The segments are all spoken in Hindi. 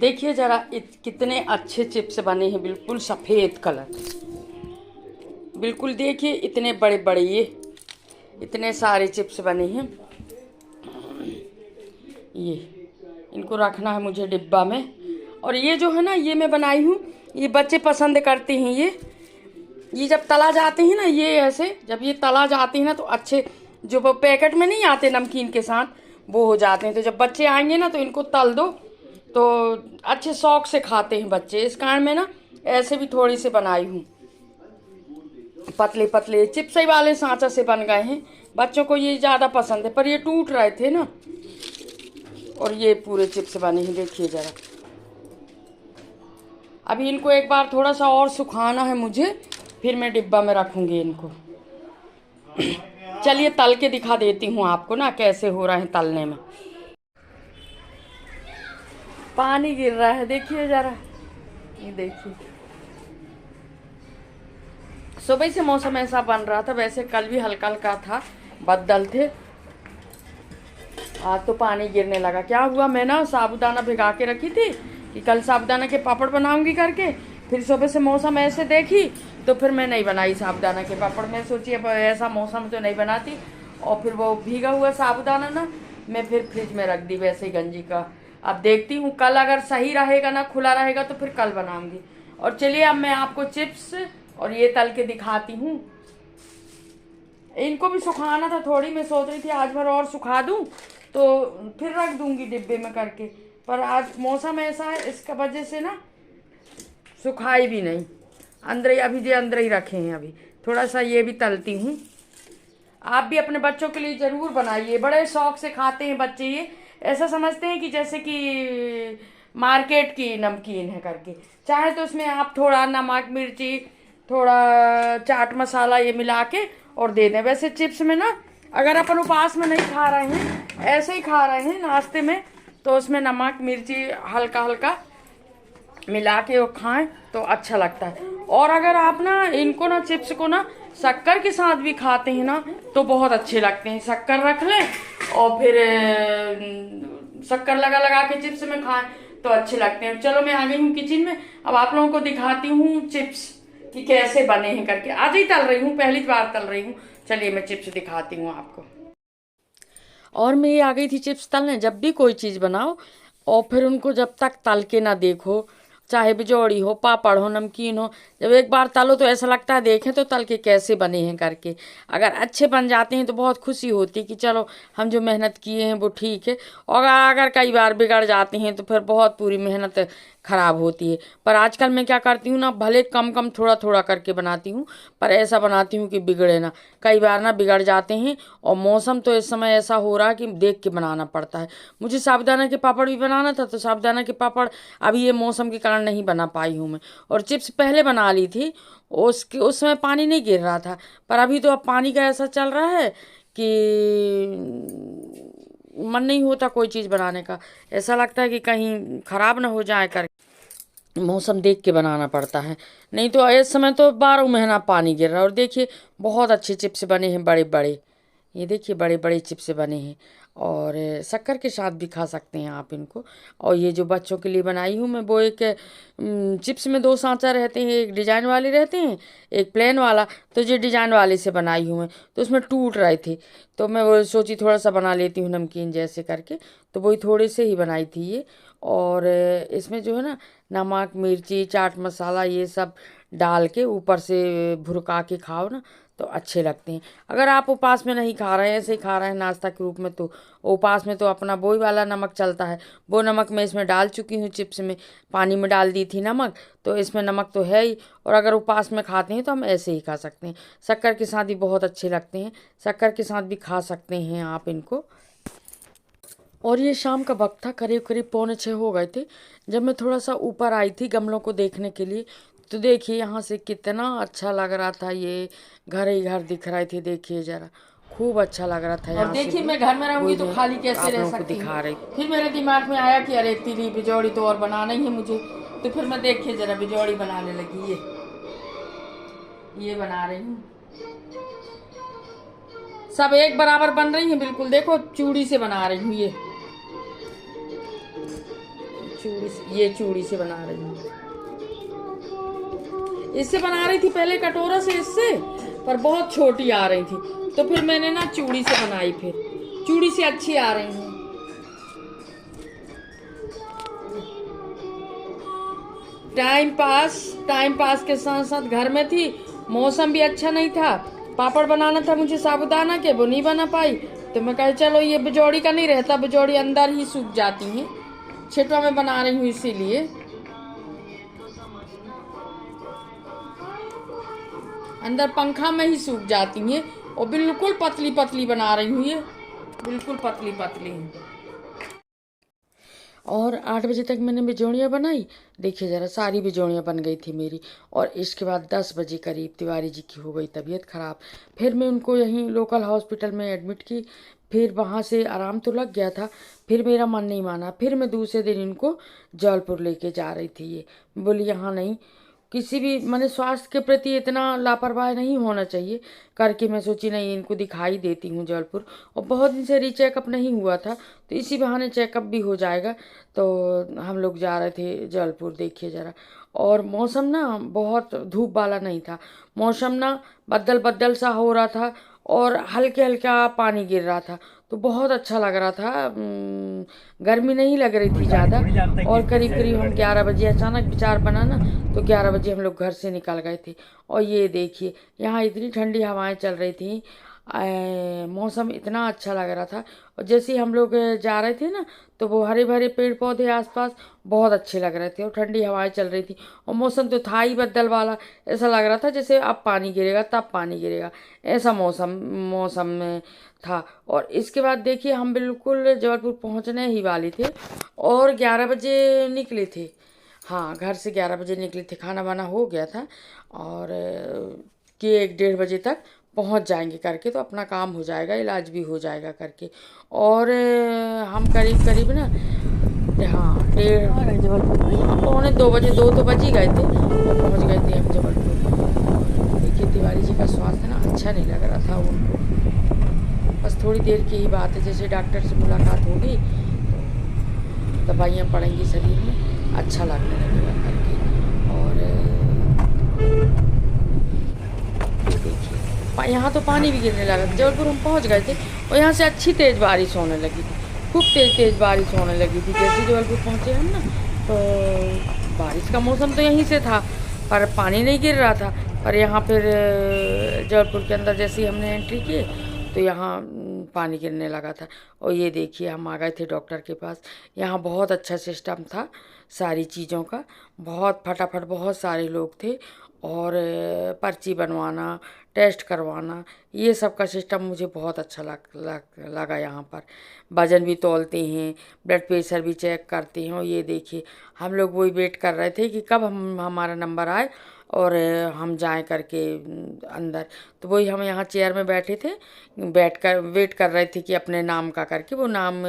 देखिए जरा कितने अच्छे चिप्स बने हैं, बिल्कुल सफ़ेद कलर। बिल्कुल देखिए इतने बड़े बड़े ये इतने सारे चिप्स बने हैं। ये इनको रखना है मुझे डिब्बा में। और ये जो है ना, ये मैं बनाई हूँ, ये बच्चे पसंद करते हैं। ये जब तला जाते हैं ना, ये ऐसे जब ये तला जाते हैं ना, तो अच्छे जो वो पैकेट में नहीं आते नमकीन के साथ, वो हो जाते हैं। तो जब बच्चे आएंगे ना, तो इनको तल दो तो अच्छे शौक से खाते हैं बच्चे। इस कारण में ना ऐसे भी थोड़ी सी बनाई हूँ। पतले पतले चिप्स वाले सांचा से बन गए हैं। बच्चों को ये ज़्यादा पसंद है, पर ये टूट रहे थे ना। और ये पूरे चिप्स बने हैं, देखिए ज़रा। अभी इनको एक बार थोड़ा सा और सुखाना है मुझे, फिर मैं डिब्बा में रखूँगी इनको। चलिए तल के दिखा देती हूँ आपको ना कैसे हो रहे हैं तलने में। पानी गिर रहा है, देखिए ज़रा। ये देखिए, सुबह से मौसम ऐसा बन रहा था। वैसे कल भी हल्का हल्का था, बादल थे। आज तो पानी गिरने लगा। क्या हुआ, मैं ना साबूदाना भिगा के रखी थी कि कल साबूदाना के पापड़ बनाऊंगी करके। फिर सुबह से मौसम ऐसे देखी तो फिर मैं नहीं बनाई साबूदाना के पापड़। मैं सोची अब ऐसा मौसम तो नहीं बनाती। और फिर वो भीगा हुआ साबूदाना ना मैं फिर फ्रिज में रख दी वैसे ही गंजी का। अब देखती हूँ कल अगर सही रहेगा ना, खुला रहेगा, तो फिर कल बनाऊंगी। और चलिए अब मैं आपको चिप्स और ये तल के दिखाती हूँ। इनको भी सुखाना था थोड़ी, मैं सोच रही थी आज भर और सुखा दूँ तो फिर रख दूंगी डिब्बे में करके। पर आज मौसम ऐसा है, इसका वजह से ना सुखाई भी नहीं। अंदर ही अभी अंदर ही रखे हैं। अभी थोड़ा सा ये भी तलती हूँ। आप भी अपने बच्चों के लिए ज़रूर बनाइए, बड़े शौक से खाते हैं बच्चे। ये ऐसा समझते हैं कि जैसे कि मार्केट की नमकीन है करके। चाहे तो उसमें आप थोड़ा नमक मिर्ची, थोड़ा चाट मसाला ये मिला के और दे दें। वैसे चिप्स में ना, अगर अपन उपवास में नहीं खा रहे हैं, ऐसे ही खा रहे हैं नाश्ते में, तो उसमें नमक मिर्ची हल्का हल्का मिला के वो खाएं तो अच्छा लगता है। और अगर आप ना इनको ना चिप्स को ना शक्कर के साथ भी खाते हैं ना, तो बहुत अच्छे लगते हैं। शक्कर रख लें और फिर शक्कर लगा लगा के चिप्स में खाएं तो अच्छे लगते हैं। चलो मैं आ गई हूँ किचन में। अब आप लोगों को दिखाती हूँ चिप्स कि कैसे बने हैं करके। आज ही तल रही हूँ, पहली बार तल रही हूँ। चलिए मैं चिप्स दिखाती हूँ आपको। और मैं ये आ गई थी चिप्स तलने। जब भी कोई चीज़ बनाओ और फिर उनको जब तक तल के ना देखो, चाहे बिजौड़ी हो, पापड़ हो, नमकीन हो, जब एक बार तलो तो ऐसा लगता है देखें तो तल के कैसे बने हैं करके। अगर अच्छे बन जाते हैं तो बहुत खुशी होती है कि चलो हम जो मेहनत किए हैं वो ठीक है। और अगर कई बार बिगड़ जाते हैं तो फिर बहुत पूरी मेहनत खराब होती है। पर आजकल मैं क्या करती हूँ ना, भले कम कम थोड़ा थोड़ा करके बनाती हूँ, पर ऐसा बनाती हूँ कि बिगड़े ना। कई बार ना बिगड़ जाते हैं। और मौसम तो इस समय ऐसा हो रहा है कि देख के बनाना पड़ता है। मुझे साबूदाना के पापड़ भी बनाना था, तो साबूदाना के पापड़ अभी ये मौसम के कारण नहीं बना पाई हूँ मैं। और चिप्स पहले बना ली थी, उसके उस समय पानी नहीं गिर रहा था। पर अभी तो अब पानी का ऐसा चल रहा है कि मन नहीं होता कोई चीज़ बनाने का। ऐसा लगता है कि कहीं ख़राब ना हो जाए कर मौसम देख के बनाना पड़ता है। नहीं तो इस समय तो 12 महीना पानी गिर रहा है। और देखिए बहुत अच्छे चिप्स बने हैं, बड़े बड़े। ये देखिए बड़े बड़े चिप्स बने हैं। और शक्कर के साथ भी खा सकते हैं आप इनको। और ये जो बच्चों के लिए बनाई हूँ मैं, वो एक चिप्स में 2 सांचा रहते हैं, एक डिजाइन वाले रहते हैं, एक प्लेन वाला। तो जो डिजाइन वाले से बनाई हूँ मैं, तो उसमें टूट रहे थे, तो मैं वो सोची थोड़ा सा बना लेती हूँ नमकीन जैसे करके। तो वही थोड़े से ही बनाई थी ये। और इसमें जो है ना, नमक मिर्ची चाट मसाला ये सब डाल के ऊपर से भुरका के खाओ ना तो अच्छे लगते हैं। अगर आप उपवास में नहीं खा रहे हैं, ऐसे ही खा रहे हैं नाश्ता के रूप में, तो उपवास में तो अपना वही वाला नमक चलता है। वो नमक मैं इसमें डाल चुकी हूँ चिप्स में। पानी में डाल दी थी नमक, तो इसमें नमक तो है ही। और अगर उपवास में खाते हैं तो हम ऐसे ही खा सकते हैं। शक्कर के साथ भी बहुत अच्छे लगते हैं। शक्कर के साथ भी खा सकते हैं आप इनको। और ये शाम का वक्त था, करीब करीब 5:45 हो गए थे, जब मैं थोड़ा सा ऊपर आई थी गमलों को देखने के लिए। तो देखिए यहाँ से कितना अच्छा लग रहा था। ये घर ही घर दिख रहे थे, देखिए जरा, खूब अच्छा लग रहा था। और देखिए मैं घर में रहूंगी तो खाली कैसे रह सकती हूँ। दिखा रही फिर मेरे दिमाग में आया कि अरे तिली बिजौड़ी तो और बनाना ही है मुझे। तो फिर मैं देखिए जरा बिजौड़ी बनाने लगी। ये बना रही हूँ। सब एक बराबर बन रही है बिल्कुल। देखो चूड़ी से बना रही हूँ। ये चूड़ी से, ये चूड़ी से बना रही हूँ। इससे बना रही थी पहले कटोरा से, इससे पर बहुत छोटी आ रही थी, तो फिर मैंने ना चूड़ी से बनाई। फिर चूड़ी से अच्छी आ रही हैं। टाइम पास के साथ साथ घर में थी, मौसम भी अच्छा नहीं था, पापड़ बनाना था मुझे साबूदाना के, वो नहीं बना पाई, तो मैं कहा चलो ये बिजौड़ी का नहीं रहता, बिजौड़ी अंदर ही सूख जाती हैं, छिटवा में बना रही हूँ इसीलिए। अंदर पंखा में ही सूख जाती हैं, और बिल्कुल पतली पतली बना रही हूँ ये, बिल्कुल पतली पतली। और 8 बजे तक मैंने बिजोड़ियाँ बनाई, देखिए ज़रा सारी बिजोड़ियाँ बन गई थी मेरी। और इसके बाद 10 बजे करीब तिवारी जी की हो गई तबीयत ख़राब, फिर मैं उनको यहीं लोकल हॉस्पिटल में एडमिट की। फिर वहाँ से आराम तो लग गया था, फिर मेरा मन नहीं माना, फिर मैं दूसरे दिन इनको जबलपुर लेके जा रही थी। ये बोली यहाँ नहीं, किसी भी माने स्वास्थ्य के प्रति इतना लापरवाह नहीं होना चाहिए करके मैं सोची नहीं इनको दिखाई देती हूँ जबलपुर। और बहुत दिन से रीचेकअप नहीं हुआ था, तो इसी बहाने चेकअप भी हो जाएगा। तो हम लोग जा रहे थे जबलपुर, देखिए ज़रा। और मौसम ना बहुत धूप वाला नहीं था, मौसम ना बदल बदल सा हो रहा था, और हल्के हल्का पानी गिर रहा था, तो बहुत अच्छा लग रहा था। गर्मी नहीं लग रही थी ज़्यादा। और करीब करीब हम 11 बजे अचानक विचार बना ना, तो 11 बजे हम लोग घर से निकल गए थे। और ये देखिए यहाँ इतनी ठंडी हवाएं चल रही थी, मौसम इतना अच्छा लग रहा था। और जैसे ही हम लोग जा रहे थे ना, तो वो हरे भरे पेड़ पौधे आसपास बहुत अच्छे लग रहे थे, और ठंडी हवाएं चल रही थी, और मौसम तो था ही बदल वाला। ऐसा लग रहा था जैसे अब पानी गिरेगा तब पानी गिरेगा, ऐसा मौसम में था। और इसके बाद देखिए हम बिल्कुल जबलपुर पहुंचने ही वाले थे, और 11 बजे निकले थे। हाँ, घर से 11 बजे निकले थे, खाना वाना हो गया था, और कि 1 डेढ़ बजे तक पहुंच जाएंगे करके, तो अपना काम हो जाएगा, इलाज भी हो जाएगा करके। और हम करीब करीब ना, हाँ, 1:30 2 बजे, 2 तो बज ही गए थे, और पहुंच गए थे हम जबलपुर। देखिए तिवारी जी का स्वास्थ्य ना अच्छा नहीं लग रहा था उनको, बस थोड़ी देर की ही बात है, जैसे डॉक्टर से मुलाकात होगी तो दवाइयाँ पड़ेंगी शरीर में, अच्छा लगने लगेगा करके। और देखिए यहाँ तो पानी भी गिरने लगा था। जबलपुर हम पहुँच गए थे, और यहाँ से अच्छी तेज़ बारिश होने लगी थी, खूब तेज़ बारिश होने लगी थी। जैसे जबलपुर पहुँचे हम ना, तो बारिश का मौसम तो यहीं से था, पर पानी नहीं गिर रहा था। पर यहाँ फिर जबलपुर के अंदर जैसे ही हमने एंट्री की, तो यहाँ पानी गिरने लगा था। और ये देखिए हम आ गए थे डॉक्टर के पास। यहाँ बहुत अच्छा सिस्टम था सारी चीज़ों का, बहुत फटाफट बहुत सारे लोग थे, और पर्ची बनवाना, टेस्ट करवाना, ये सब का सिस्टम मुझे बहुत अच्छा लगा। यहाँ पर वजन भी तौलते हैं, ब्लड प्रेशर भी चेक करते हैं। और ये देखिए हम लोग वही वेट कर रहे थे कि कब हमारा नंबर आए और हम जाएं करके अंदर। तो वही हम यहाँ चेयर में बैठे थे, बैठ कर वेट कर रहे थे कि अपने नाम का करके वो नाम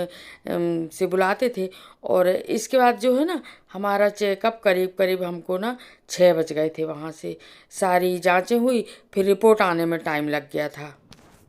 से बुलाते थे। और इसके बाद जो है ना, हमारा चेकअप करीब करीब हमको ना 6 बज गए थे। वहाँ से सारी जांचें हुई, फिर रिपोर्ट आने में टाइम लग गया था।